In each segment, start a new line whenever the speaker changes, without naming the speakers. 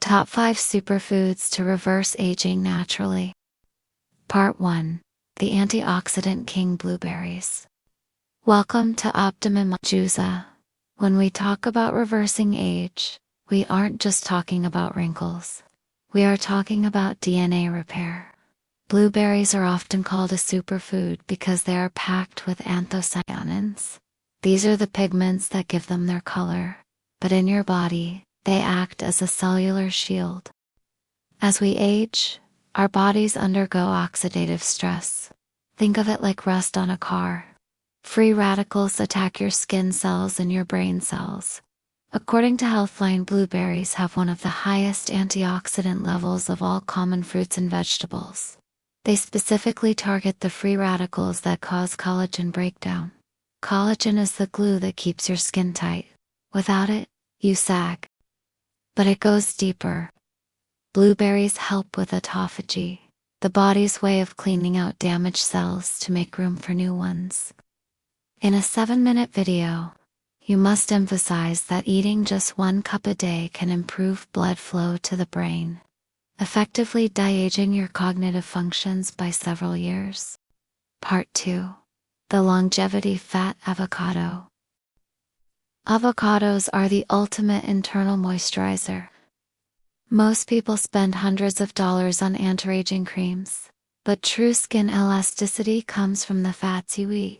Top 5 Superfoods to Reverse Aging Naturally. Part 1. The Antioxidant King Blueberries. Welcome to OptimumAgeUSA. When we talk about reversing age, we aren't just talking about wrinkles. We are talking about DNA repair. Blueberries are often called a superfood because they are packed with anthocyanins. These are the pigments that give them their color, but in your body, they act as a cellular shield. As we age, our bodies undergo oxidative stress. Think of it like rust on a car. Free radicals attack your skin cells and your brain cells. According to Healthline, blueberries have one of the highest antioxidant levels of all common fruits and vegetables. They specifically target the free radicals that cause collagen breakdown. Collagen is the glue that keeps your skin tight. Without it, you sag. But it goes deeper. Blueberries help with autophagy, the body's way of cleaning out damaged cells to make room for new ones. In a 7-minute video, you must emphasize that eating just 1 cup a day can improve blood flow to the brain, effectively de-aging your cognitive functions by several years. Part 2. The Longevity Fat Avocado. Avocados are the ultimate internal moisturizer. Most people spend hundreds of dollars on anti-aging creams, but true skin elasticity comes from the fats you eat.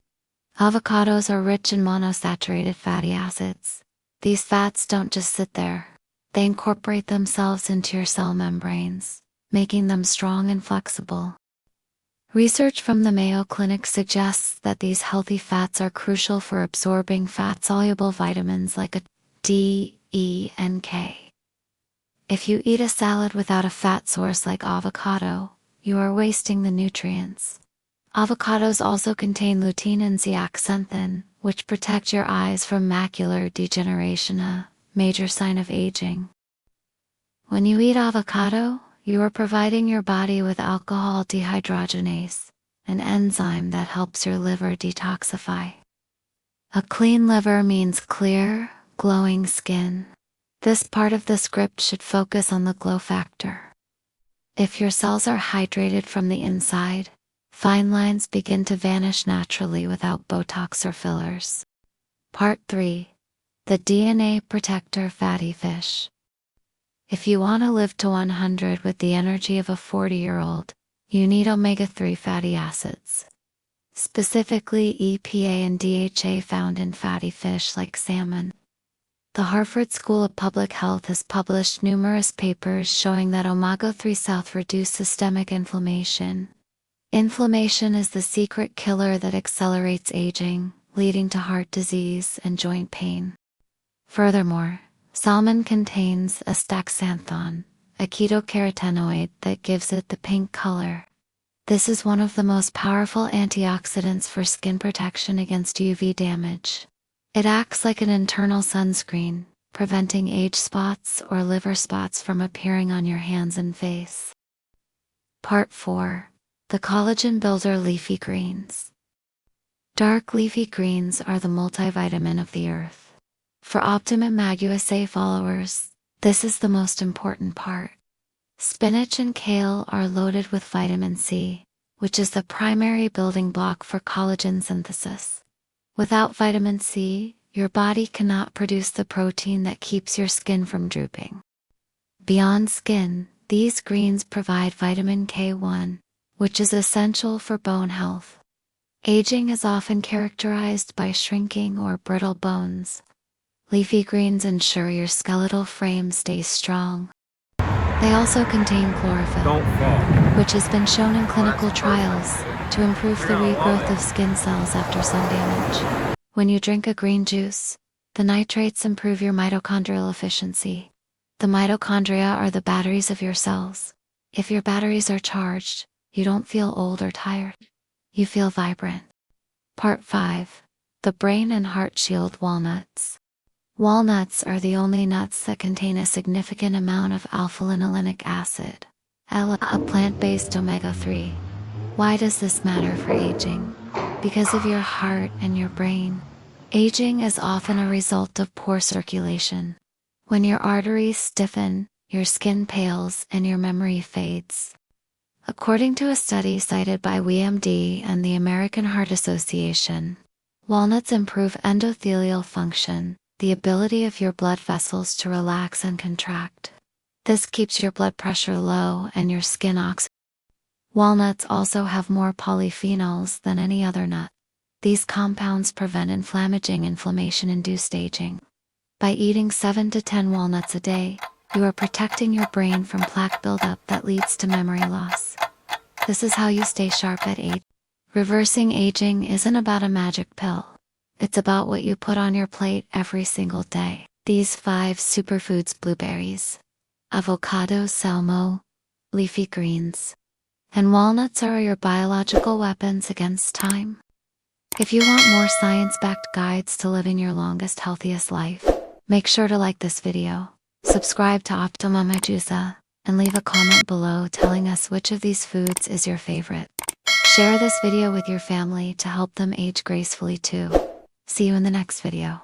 Avocados are rich in monosaturated fatty acids. These fats don't just sit there. They incorporate themselves into your cell membranes, making them strong and flexible. Research from the Mayo Clinic suggests that these healthy fats are crucial for absorbing fat-soluble vitamins like D, E, and K. If you eat a salad without a fat source like avocado, you are wasting the nutrients. Avocados also contain lutein and zeaxanthin, which protect your eyes from macular degeneration, a major sign of aging. When you eat avocado, you are providing your body with alcohol dehydrogenase, an enzyme that helps your liver detoxify. A clean liver means clear, glowing skin. This part of the script should focus on the glow factor. If your cells are hydrated from the inside, fine lines begin to vanish naturally without Botox or fillers. Part 3. The DNA Protector Fatty Fish. If you want to live to 100 with the energy of a 40-year-old, you need omega-3 fatty acids. Specifically EPA and DHA found in fatty fish like salmon. The Harvard School of Public Health has published numerous papers showing that omega-3 reduce systemic inflammation. Inflammation is the secret killer that accelerates aging, leading to heart disease and joint pain. Furthermore, salmon contains astaxanthin, a phytocarotenoid that gives it the pink color. This is one of the most powerful antioxidants for skin protection against UV damage. It acts like an internal sunscreen, preventing age spots or liver spots from appearing on your hands and face. Part 4. The Collagen Builder Leafy Greens. Dark leafy greens are the multivitamin of the earth. For OptimumAgeUSA followers, this is the most important part. Spinach and kale are loaded with vitamin C, which is the primary building block for collagen synthesis. Without vitamin C, your body cannot produce the protein that keeps your skin from drooping. Beyond skin, these greens provide vitamin K1, which is essential for bone health. Aging is often characterized by shrinking or brittle bones. Leafy greens ensure your skeletal frame stays strong. They also contain chlorophyll, which has been shown in clinical trials to improve the regrowth of skin cells after sun damage. When you drink a green juice, the nitrates improve your mitochondrial efficiency. The mitochondria are the batteries of your cells. If your batteries are charged, you don't feel old or tired. You feel vibrant. Part 5. The Brain and Heart Shield Walnuts. Walnuts are the only nuts that contain a significant amount of alpha-linolenic acid, a plant-based omega-3. Why does this matter for aging? Because of your heart and your brain. Aging is often a result of poor circulation. When your arteries stiffen, your skin pales and your memory fades. According to a study cited by WMD and the American Heart Association, walnuts improve endothelial function, the ability of your blood vessels to relax and contract. This keeps your blood pressure low and your skin oxygenated. Walnuts also have more polyphenols than any other nut. These compounds prevent inflammation-induced aging. By eating 7 to 10 walnuts a day, you are protecting your brain from plaque buildup that leads to memory loss. This is how you stay sharp at age. Reversing aging isn't about a magic pill. It's about what you put on your plate every single day. These 5 superfoods: blueberries, avocados, salmon, leafy greens, and walnuts are your biological weapons against time. If you want more science-backed guides to living your longest, healthiest life, make sure to like this video, subscribe to OptimumAgeUSA, and leave a comment below telling us which of these foods is your favorite. Share this video with your family to help them age gracefully too. See you in the next video.